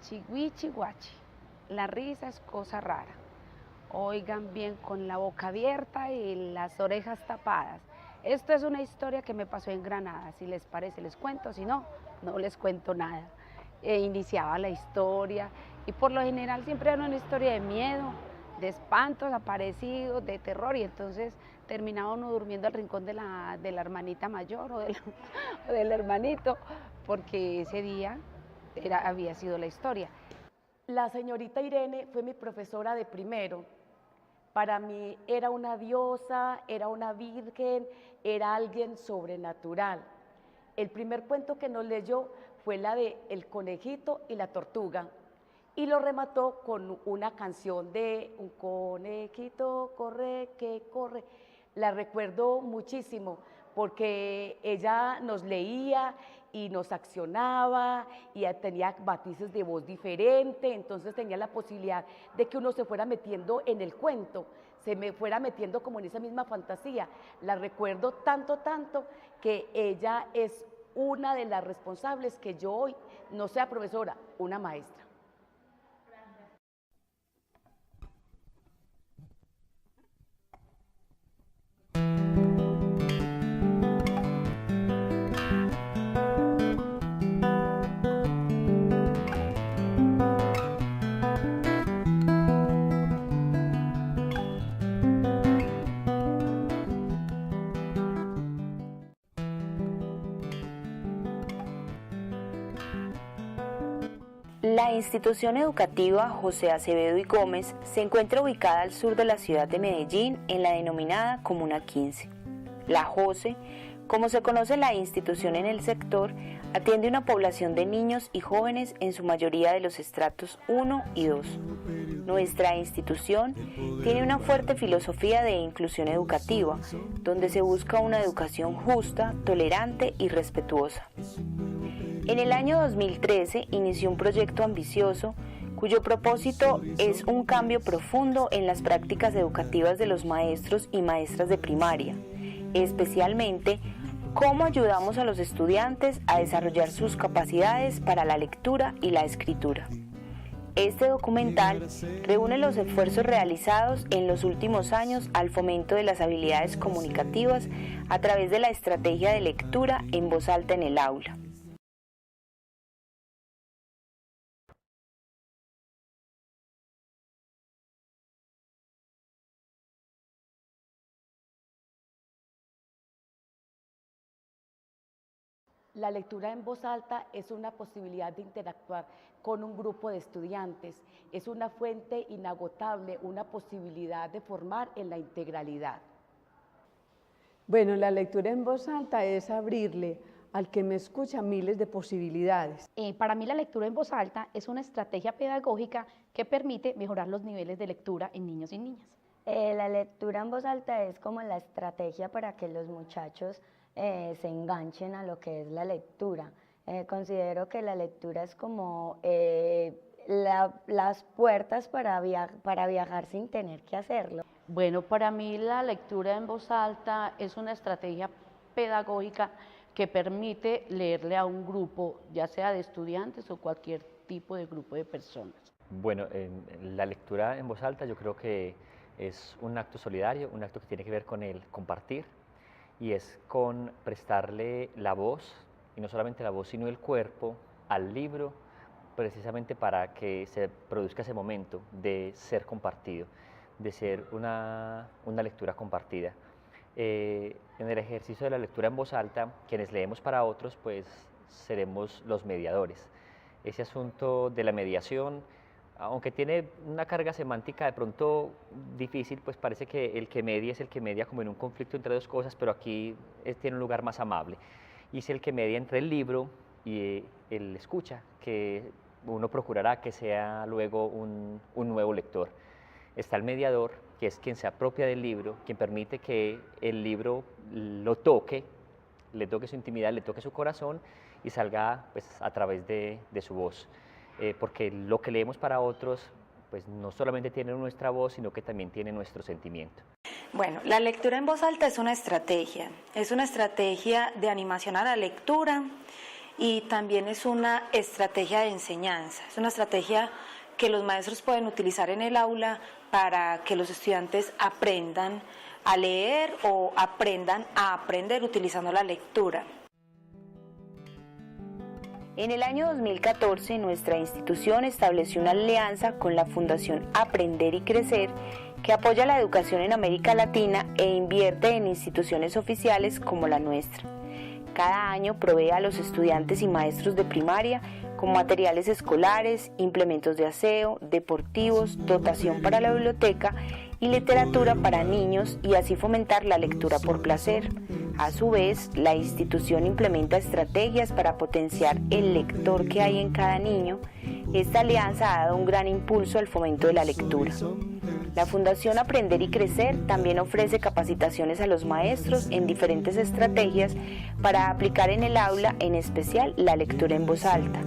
Chigüichi guachi, la risa es cosa rara. Oigan bien con la boca abierta y las orejas tapadas. Esto es una historia que me pasó en Granada. Si les parece, les cuento. Si no, no les cuento nada. Iniciaba la historia y por lo general siempre era una historia de miedo, de espantos aparecidos, de terror, y entonces terminaba uno durmiendo al rincón de la hermanita mayor o del hermanito, porque ese día había sido la historia. La señorita Irene fue mi profesora de primero. Para mí era una diosa, era una virgen, era alguien sobrenatural. El primer cuento que nos leyó fue la de El conejito y la tortuga, y lo remató con una canción de Un conejito corre que corre. La recuerdo muchísimo porque ella nos leía y nos accionaba y tenía matices de voz diferente, entonces tenía la posibilidad de que uno se fuera metiendo en el cuento, se me fuera metiendo como en esa misma fantasía. La recuerdo tanto que ella es una de las responsables que yo hoy no sea profesora, una maestra. La institución educativa José Acevedo y Gómez se encuentra ubicada al sur de la ciudad de Medellín, en la denominada Comuna 15. La JOSE, como se conoce la institución en el sector, atiende una población de niños y jóvenes en su mayoría de los estratos 1 y 2. Nuestra institución tiene una fuerte filosofía de inclusión educativa, donde se busca una educación justa, tolerante y respetuosa. En el año 2013 inició un proyecto ambicioso cuyo propósito es un cambio profundo en las prácticas educativas de los maestros y maestras de primaria, especialmente cómo ayudamos a los estudiantes a desarrollar sus capacidades para la lectura y la escritura. Este documental reúne los esfuerzos realizados en los últimos años al fomento de las habilidades comunicativas a través de la estrategia de lectura en voz alta en el aula. La lectura en voz alta es una posibilidad de interactuar con un grupo de estudiantes, es una fuente inagotable, una posibilidad de formar en la integralidad. Bueno, la lectura en voz alta es abrirle al que me escucha miles de posibilidades. Para mí la lectura en voz alta es una estrategia pedagógica que permite mejorar los niveles de lectura en niños y niñas. La lectura en voz alta es como la estrategia para que los muchachos se enganchen a lo que es la lectura. Considero que la lectura es como las puertas para viajar sin tener que hacerlo. Bueno, para mí la lectura en voz alta es una estrategia pedagógica que permite leerle a un grupo, ya sea de estudiantes o cualquier tipo de grupo de personas. Bueno, la lectura en voz alta yo creo que es un acto solidario, un acto que tiene que ver con el compartir, y es con prestarle la voz, y no solamente la voz, sino el cuerpo al libro, precisamente para que se produzca ese momento de ser compartido, de ser una lectura compartida. En el ejercicio de la lectura en voz alta, quienes leemos para otros, pues seremos los mediadores. Ese asunto de la mediación, aunque tiene una carga semántica de pronto difícil, pues parece que el que media es el que media como en un conflicto entre dos cosas, pero aquí tiene un lugar más amable. Y es el que media entre el libro y el escucha, que uno procurará que sea luego un nuevo lector. Está el mediador, que es quien se apropia del libro, quien permite que el libro lo toque, le toque su intimidad, le toque su corazón y salga pues, a través de su voz. Porque lo que leemos para otros pues, no solamente tiene nuestra voz, sino que también tiene nuestro sentimiento. Bueno, la lectura en voz alta es una estrategia de animación a la lectura, y también es una estrategia de enseñanza, es una estrategia que los maestros pueden utilizar en el aula para que los estudiantes aprendan a leer o aprendan a aprender utilizando la lectura. En el año 2014, nuestra institución estableció una alianza con la Fundación Aprender y Crecer, que apoya la educación en América Latina e invierte en instituciones oficiales como la nuestra. Cada año provee a los estudiantes y maestros de primaria con materiales escolares, implementos de aseo, deportivos, dotación para la biblioteca y literatura para niños y así fomentar la lectura por placer. A su vez, la institución implementa estrategias para potenciar el lector que hay en cada niño. Esta alianza ha dado un gran impulso al fomento de la lectura. La Fundación Aprender y Crecer también ofrece capacitaciones a los maestros en diferentes estrategias para aplicar en el aula, en especial la lectura en voz alta.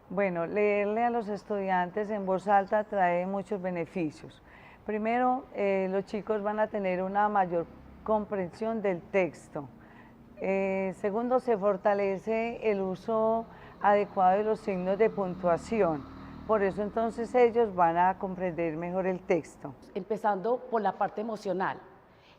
Bueno, leerle a los estudiantes en voz alta trae muchos beneficios. Primero, los chicos van a tener una mayor comprensión del texto. Segundo, se fortalece el uso adecuado de los signos de puntuación. Por eso entonces ellos van a comprender mejor el texto. Empezando por la parte emocional.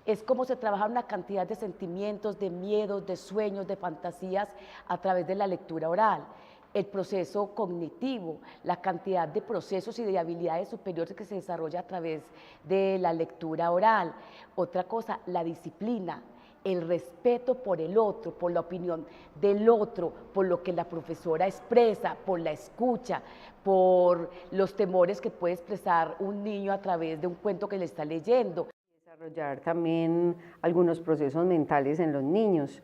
Es como se trabaja una cantidad de sentimientos, de miedos, de sueños, de fantasías a través de la lectura oral. El proceso cognitivo, la cantidad de procesos y de habilidades superiores que se desarrolla a través de la lectura oral. Otra cosa, la disciplina, el respeto por el otro, por la opinión del otro, por lo que la profesora expresa, por la escucha, por los temores que puede expresar un niño a través de un cuento que le está leyendo. Desarrollar también algunos procesos mentales en los niños,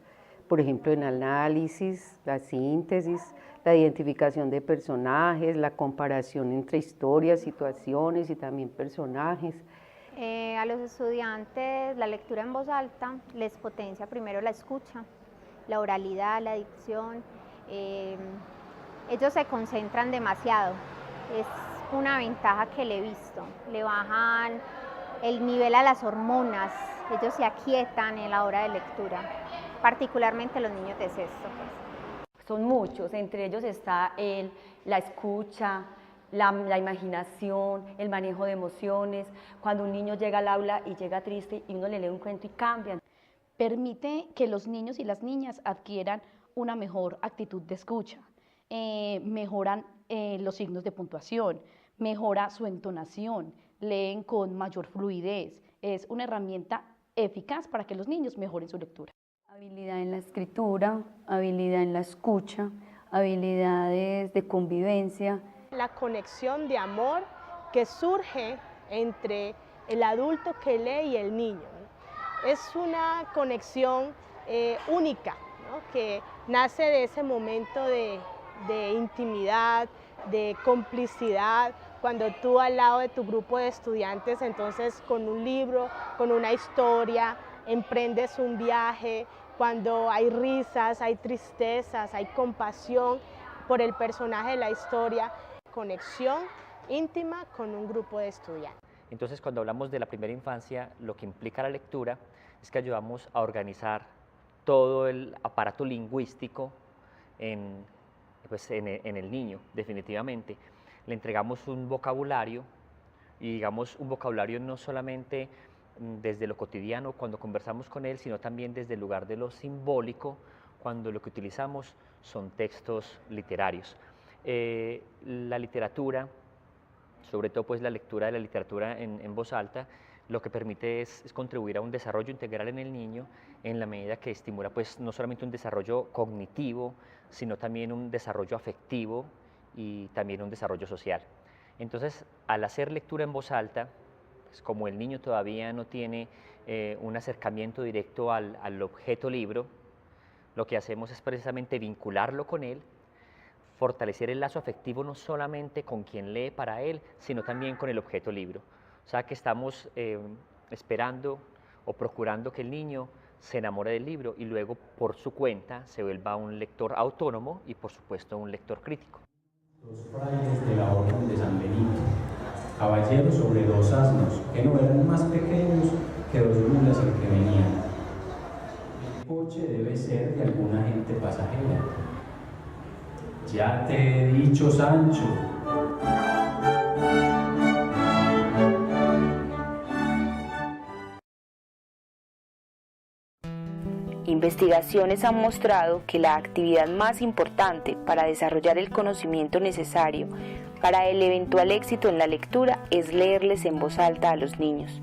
por ejemplo, en análisis, la síntesis, la identificación de personajes, la comparación entre historias, situaciones y también personajes. A los estudiantes la lectura en voz alta les potencia primero la escucha, la oralidad, la dicción. Ellos se concentran demasiado, es una ventaja que le he visto, le bajan el nivel a las hormonas, ellos se aquietan en la hora de lectura, particularmente los niños de sexto. Son muchos, entre ellos está la escucha, la imaginación, el manejo de emociones. Cuando un niño llega al aula y llega triste y uno le lee un cuento y cambian. Permite que los niños y las niñas adquieran una mejor actitud de escucha, mejoran los signos de puntuación, mejora su entonación, leen con mayor fluidez. Es una herramienta eficaz para que los niños mejoren su lectura. Habilidad en la escritura, habilidad en la escucha, habilidades de convivencia. La conexión de amor que surge entre el adulto que lee y el niño. Es una conexión única, ¿no? Que nace de ese momento de intimidad, de complicidad, cuando tú al lado de tu grupo de estudiantes, entonces con un libro, con una historia, emprendes un viaje, cuando hay risas, hay tristezas, hay compasión por el personaje de la historia, conexión íntima con un grupo de estudiantes. Entonces, cuando hablamos de la primera infancia, lo que implica la lectura es que ayudamos a organizar todo el aparato lingüístico en el niño, definitivamente. Le entregamos un vocabulario, y digamos un vocabulario no solamente desde lo cotidiano cuando conversamos con él, sino también desde el lugar de lo simbólico, cuando lo que utilizamos son textos literarios. La literatura, sobre todo pues la lectura de la literatura en voz alta, lo que permite es contribuir a un desarrollo integral en el niño en la medida que estimula pues no solamente un desarrollo cognitivo, sino también un desarrollo afectivo y también un desarrollo social. Entonces, al hacer lectura en voz alta, pues como el niño todavía no tiene un acercamiento directo al objeto libro, lo que hacemos es precisamente vincularlo con él, fortalecer el lazo afectivo no solamente con quien lee para él, sino también con el objeto libro. O sea que estamos esperando o procurando que el niño se enamore del libro y luego por su cuenta se vuelva un lector autónomo y por supuesto un lector crítico. Los frailes de la Orden de San Benito caballero sobre 2 asnos, que no eran más pequeños que 2 mulas en que venían. El coche debe ser de alguna gente pasajera. Ya te he dicho, Sancho. Investigaciones han mostrado que la actividad más importante para desarrollar el conocimiento necesario para el eventual éxito en la lectura es leerles en voz alta a los niños.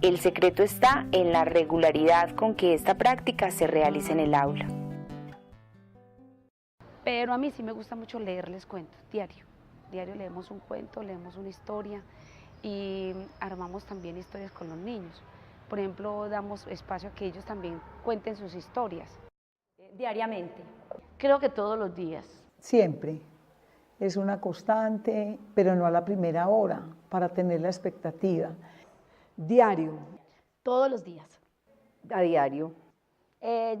El secreto está en la regularidad con que esta práctica se realiza en el aula. Pero a mí sí me gusta mucho leerles cuentos, diario. Diario leemos un cuento, leemos una historia y armamos también historias con los niños. Por ejemplo, damos espacio a que ellos también cuenten sus historias. Diariamente. Creo que todos los días. Siempre. Es una constante, pero no a la primera hora, para tener la expectativa. Diario. Todos los días. A diario.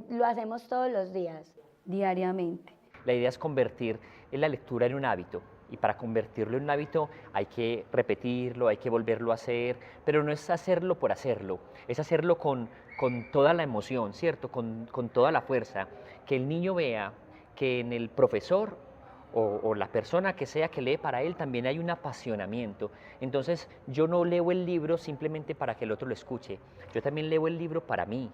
Lo hacemos todos los días. Diariamente. La idea es convertir la lectura en un hábito. Y para convertirlo en un hábito hay que repetirlo, hay que volverlo a hacer, pero no es hacerlo por hacerlo, es hacerlo con toda la emoción, ¿cierto? Con toda la fuerza, que el niño vea que en el profesor o la persona que sea que lee para él también hay un apasionamiento. Entonces yo no leo el libro simplemente para que el otro lo escuche, yo también leo el libro para mí.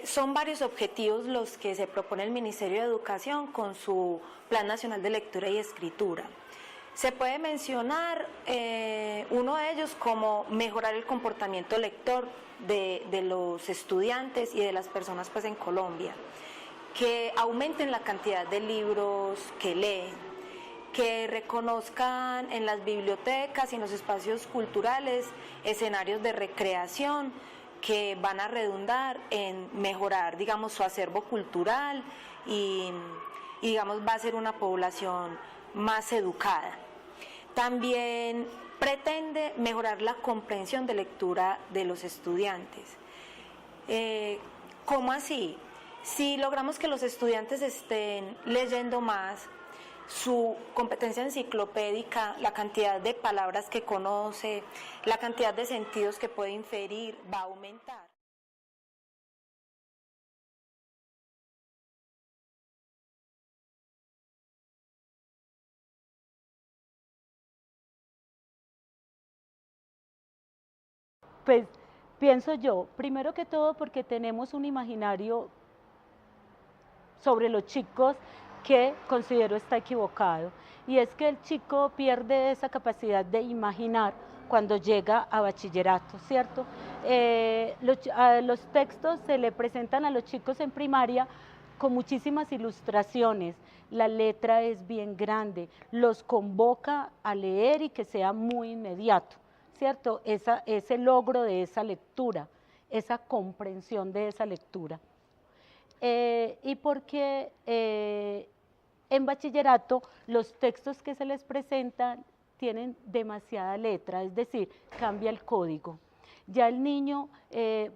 Son varios objetivos los que se propone el Ministerio de Educación con su Plan Nacional de Lectura y Escritura. Se puede mencionar uno de ellos como mejorar el comportamiento lector de los estudiantes y de las personas pues, en Colombia, que aumenten la cantidad de libros que leen, que reconozcan en las bibliotecas y en los espacios culturales escenarios de recreación que van a redundar en mejorar, digamos, su acervo cultural y digamos, va a ser una población más educada. También pretende mejorar la comprensión de lectura de los estudiantes. ¿Cómo así? Si logramos que los estudiantes estén leyendo más, su competencia enciclopédica, la cantidad de palabras que conoce, la cantidad de sentidos que puede inferir, va a aumentar. Pues pienso yo, primero que todo porque tenemos un imaginario sobre los chicos que considero está equivocado, y es que el chico pierde esa capacidad de imaginar cuando llega a bachillerato, ¿cierto? Los textos se le presentan a los chicos en primaria con muchísimas ilustraciones, la letra es bien grande, los convoca a leer y que sea muy inmediato, ¿cierto? Ese logro de esa lectura, esa comprensión de esa lectura. Y porque en bachillerato los textos que se les presentan tienen demasiada letra, es decir, cambia el código. Ya el niño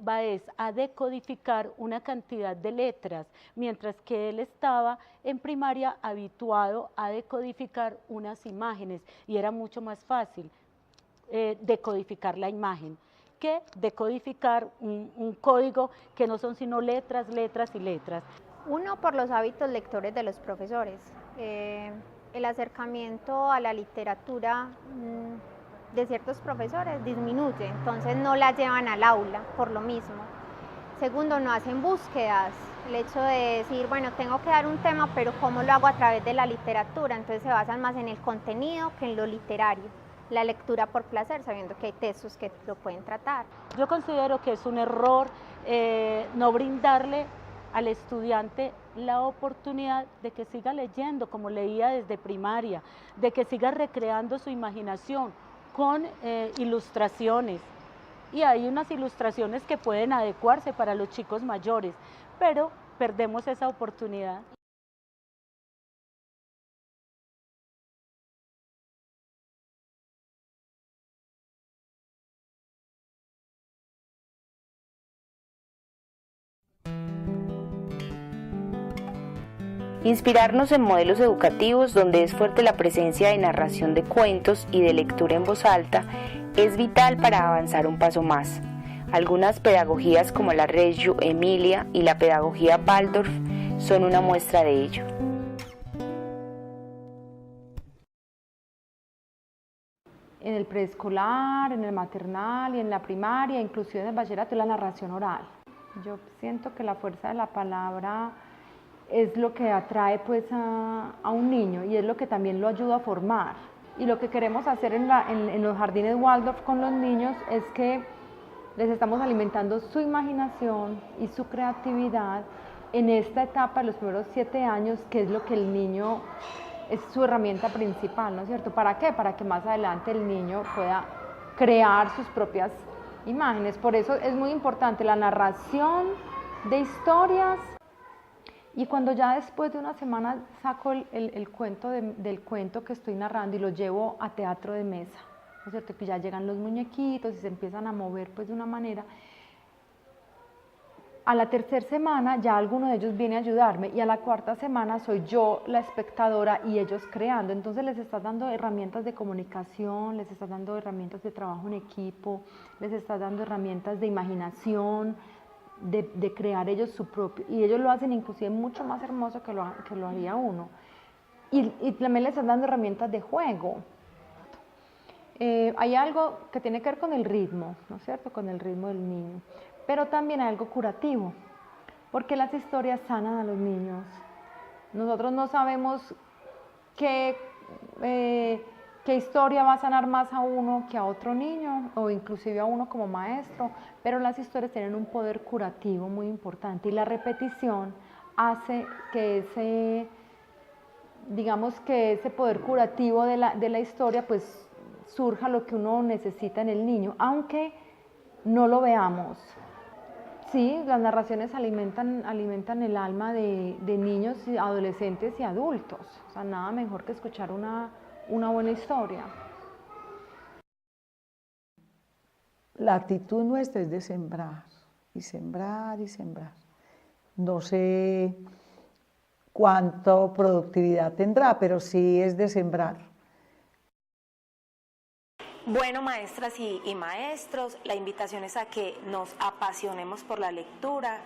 va a decodificar una cantidad de letras, mientras que él estaba en primaria habituado a decodificar unas imágenes y era mucho más fácil decodificar la imagen que decodificar un código que no son sino letras, letras y letras. Uno, por los hábitos lectores de los profesores. El acercamiento a la literatura de ciertos profesores disminuye, entonces no la llevan al aula por lo mismo. Segundo, no hacen búsquedas. El hecho de decir, bueno, tengo que dar un tema, pero ¿cómo lo hago a través de la literatura? Entonces se basan más en el contenido que en lo literario. La lectura por placer, sabiendo que hay textos que lo pueden tratar. Yo considero que es un error no brindarle al estudiante la oportunidad de que siga leyendo como leía desde primaria, de que siga recreando su imaginación con ilustraciones. Y hay unas ilustraciones que pueden adecuarse para los chicos mayores, pero perdemos esa oportunidad. Inspirarnos en modelos educativos donde es fuerte la presencia de narración de cuentos y de lectura en voz alta es vital para avanzar un paso más. Algunas pedagogías como la Reggio Emilia y la pedagogía Waldorf son una muestra de ello. En el preescolar, en el maternal y en la primaria, inclusive en el bachillerato, la narración oral. Yo siento que la fuerza de la palabra es lo que atrae pues a un niño y es lo que también lo ayuda a formar. Y lo que queremos hacer en los jardines Waldorf con los niños es que les estamos alimentando su imaginación y su creatividad en esta etapa de los primeros 7 años, que es lo que el niño es su herramienta principal, ¿no es cierto? ¿Para qué? Para que más adelante el niño pueda crear sus propias imágenes. Por eso es muy importante la narración de historias. Y cuando ya después de una semana saco el cuento del cuento que estoy narrando y lo llevo a teatro de mesa, ¿no es cierto? Que ya llegan los muñequitos y se empiezan a mover pues de una manera. A la tercera semana ya alguno de ellos viene a ayudarme y a la cuarta semana soy yo la espectadora y ellos creando. Entonces les estás dando herramientas de comunicación, les estás dando herramientas de trabajo en equipo, les estás dando herramientas de imaginación, de crear ellos su propio, y ellos lo hacen inclusive mucho más hermoso que lo haría uno. Y también les están dando herramientas de juego. Hay algo que tiene que ver con el ritmo, ¿no es cierto? Con el ritmo del niño. Pero también hay algo curativo, porque las historias sanan a los niños. Nosotros no sabemos qué historia va a sanar más a uno que a otro niño, o inclusive a uno como maestro, pero las historias tienen un poder curativo muy importante y la repetición hace que ese poder curativo de la historia pues surja lo que uno necesita en el niño, aunque no lo veamos. Sí, las narraciones alimentan el alma de niños, adolescentes y adultos. O sea, nada mejor que escuchar una buena historia. La actitud nuestra es de sembrar, y sembrar, y sembrar. No sé cuánta productividad tendrá, pero sí es de sembrar. Bueno, maestras y maestros, la invitación es a que nos apasionemos por la lectura,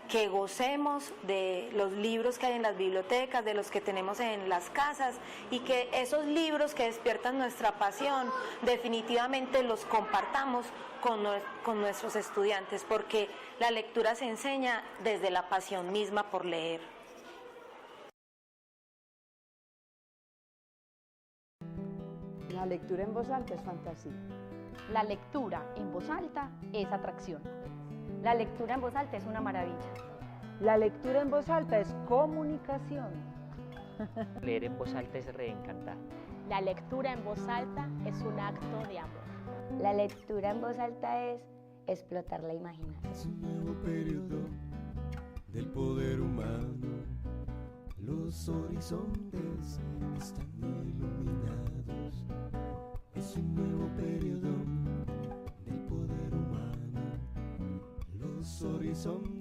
que gocemos de los libros que hay en las bibliotecas, de los que tenemos en las casas, y que esos libros que despiertan nuestra pasión definitivamente los compartamos con nuestros estudiantes, porque la lectura se enseña desde la pasión misma por leer. La lectura en voz alta es fantasía. La lectura en voz alta es atracción. La lectura en voz alta es una maravilla. La lectura en voz alta es comunicación. Leer en voz alta es reencantar. La lectura en voz alta es un acto de amor. La lectura en voz alta es explotar la imaginación. Es un nuevo periodo del poder humano. Los horizontes están iluminados. Es un nuevo periodo del poder humano. Los horizontes